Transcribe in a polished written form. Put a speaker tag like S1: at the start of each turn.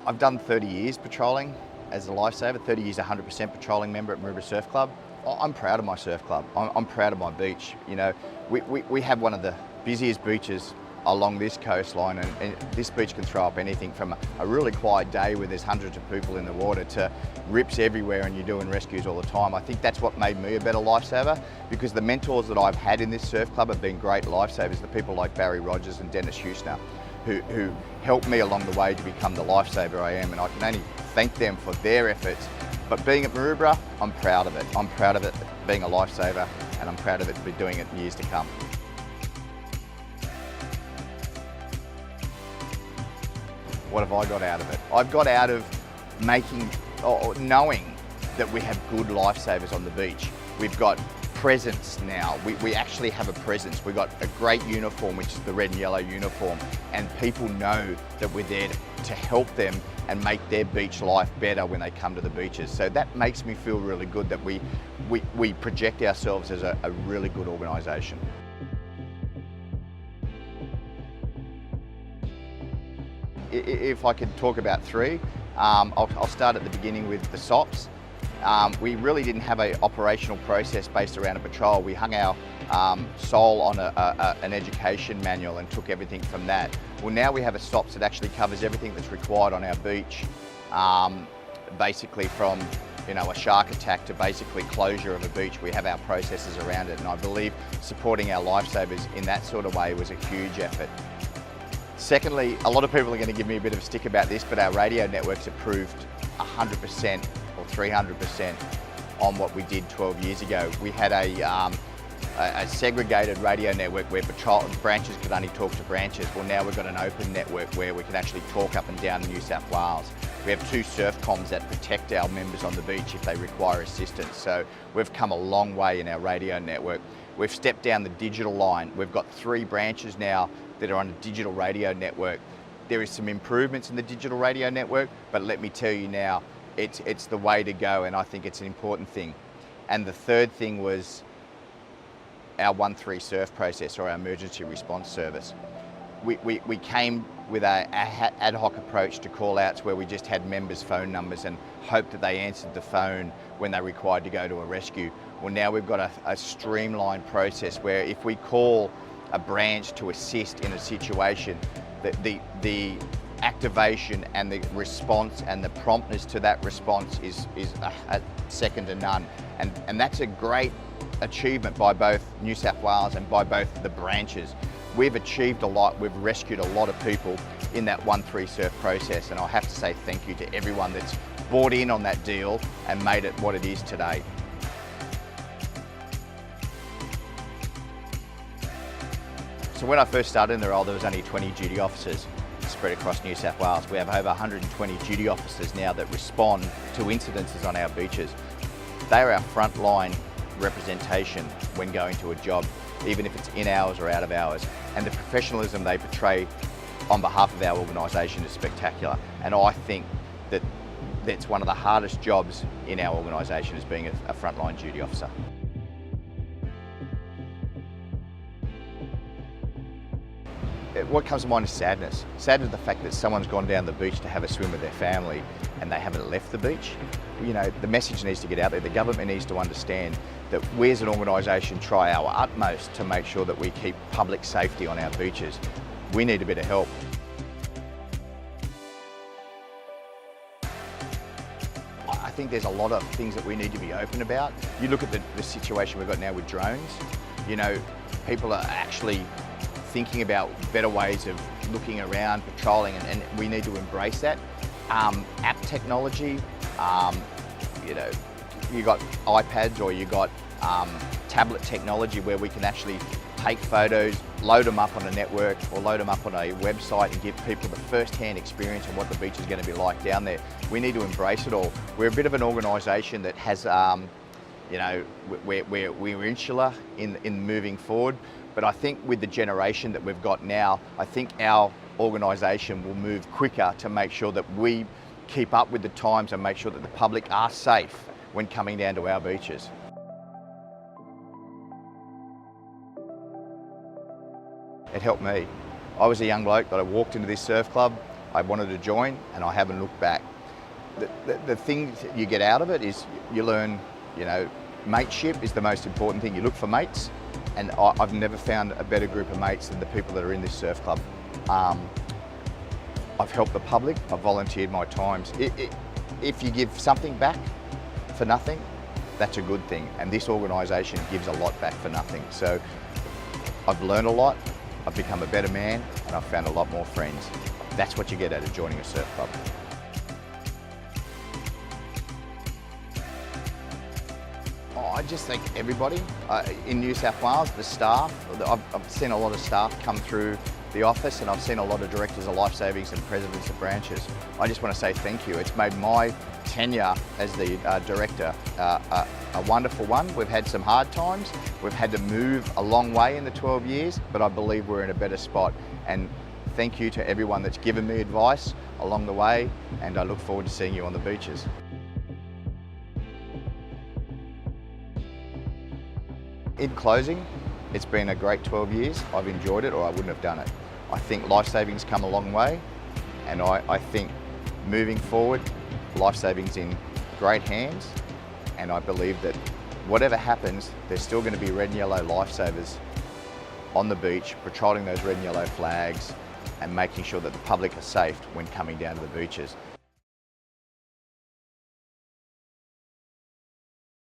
S1: I've done 30 years patrolling as a lifesaver, 30 years 100% patrolling member at Maroubra Surf Club. I'm proud of my surf club. I'm proud of my beach. You know, we have one of the busiest beaches along this coastline, and this beach can throw up anything from a really quiet day where there's hundreds of people in the water to rips everywhere and you're doing rescues all the time. I think that's what made me a better lifesaver, because the mentors that I've had in this surf club have been great lifesavers, the people like Barry Rogers and Dennis Husner, who helped me along the way to become the lifesaver I am, and I can only thank them for their efforts. But being at Maroubra, I'm proud of it. I'm proud of it being a lifesaver, and I'm proud of it to be doing it in years to come. What have I got out of it? I've got out of knowing that we have good lifesavers on the beach. We've got presence now. We actually have a presence. We've got a great uniform, which is the red and yellow uniform, and people know that we're there to help them and make their beach life better when they come to the beaches. So that makes me feel really good that we project ourselves as a really good organisation. If I could talk about three, I'll start at the beginning with the SOPs. We really didn't have an operational process based around a patrol. We hung our soul on an education manual and took everything from that. Well, now we have a SOPs that actually covers everything that's required on our beach, basically from a shark attack to basically closure of a beach. We have our processes around it, and I believe supporting our lifesavers in that sort of way was a huge effort. Secondly, a lot of people are going to give me a bit of a stick about this, but our radio network's approved 100% or 300% on what we did 12 years ago. We had a segregated radio network where patrol branches could only talk to branches. Well, now we've got an open network where we can actually talk up and down New South Wales. We have 2 surf comms that protect our members on the beach if they require assistance. So we've come a long way in our radio network. We've stepped down the digital line. We've got 3 branches now that are on a digital radio network. There is some improvements in the digital radio network, but let me tell you now, it's the way to go, and I think it's an important thing. And the third thing was our 1-3 surf process, or our emergency response service. We came with an ad hoc approach to call outs where we just had members' phone numbers and hoped that they answered the phone when they're required to go to a rescue. Well, now we've got a streamlined process where if we call a branch to assist in a situation, the activation and the response and the promptness to that response is a second to none. And that's a great achievement by both New South Wales and by both the branches. We've achieved a lot, we've rescued a lot of people in that 1-3 surf process, and I have to say thank you to everyone that's bought in on that deal and made it what it is today. So when I first started in the role, there was only 20 duty officers spread across New South Wales. We have over 120 duty officers now that respond to incidences on our beaches. They are our frontline representation when going to a job, even if it's in hours or out of hours. And the professionalism they portray on behalf of our organisation is spectacular. And I think that that's one of the hardest jobs in our organisation, is being a frontline duty officer. What comes to mind is sadness. Sadness at the fact that someone's gone down the beach to have a swim with their family and they haven't left the beach. You know, the message needs to get out there. The government needs to understand that we as an organisation try our utmost to make sure that we keep public safety on our beaches. We need a bit of help. I think there's a lot of things that we need to be open about. You look at the situation we've got now with drones. You know, people are actually thinking about better ways of looking around, patrolling, and we need to embrace that. App technology, you know, you got iPads or you got tablet technology where we can actually take photos, load them up on a network or load them up on a website and give people the first-hand experience of what the beach is going to be like down there. We need to embrace it all. We're a bit of an organisation that has, you know, we're insular in moving forward. But I think with the generation that we've got now, I think our organisation will move quicker to make sure that we keep up with the times and make sure that the public are safe when coming down to our beaches. It helped me. I was a young bloke that I walked into this surf club. I wanted to join, and I haven't looked back. The thing you get out of it is you learn, you know, mateship is the most important thing. You look for mates, and I've never found a better group of mates than the people that are in this surf club. I've helped the public, I've volunteered my times. If you give something back for nothing, that's a good thing, and this organisation gives a lot back for nothing. So I've learned a lot, I've become a better man, and I've found a lot more friends. That's what you get out of joining a surf club. I just think everybody in New South Wales, the staff, I've seen a lot of staff come through the office, and I've seen a lot of directors of Lifesavings and presidents of branches. I just want to say thank you. It's made my tenure as the director a wonderful one. We've had some hard times. We've had to move a long way in the 12 years, but I believe we're in a better spot. And thank you to everyone that's given me advice along the way, and I look forward to seeing you on the beaches. In closing, it's been a great 12 years. I've enjoyed it, or I wouldn't have done it. I think Lifesaving's come a long way, and I think moving forward, Lifesaving's in great hands, and I believe that whatever happens, there's still going to be red and yellow lifesavers on the beach, patrolling those red and yellow flags and making sure that the public are safe when coming down to the beaches.